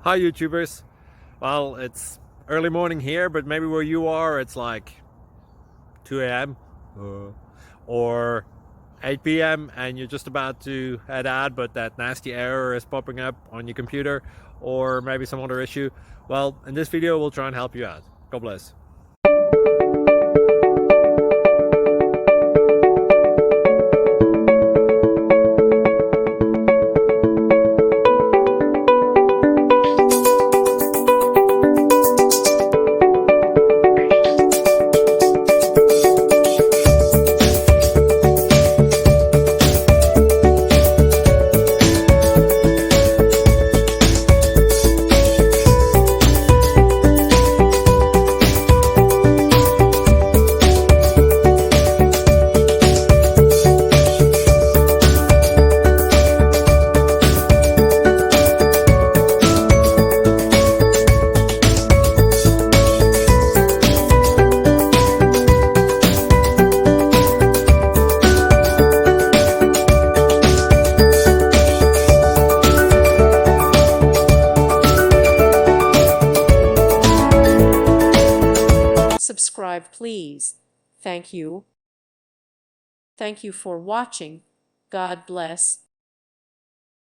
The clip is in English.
Hi YouTubers. Well, it's early morning here, but maybe where you are it's like 2 a.m. or 8 p.m. and you're just about to head out, but that nasty error is popping up on your computer, or maybe some other issue. Well, in this video we'll try and help you out. God bless. Subscribe, please. Thank you. Thank you for watching. God bless.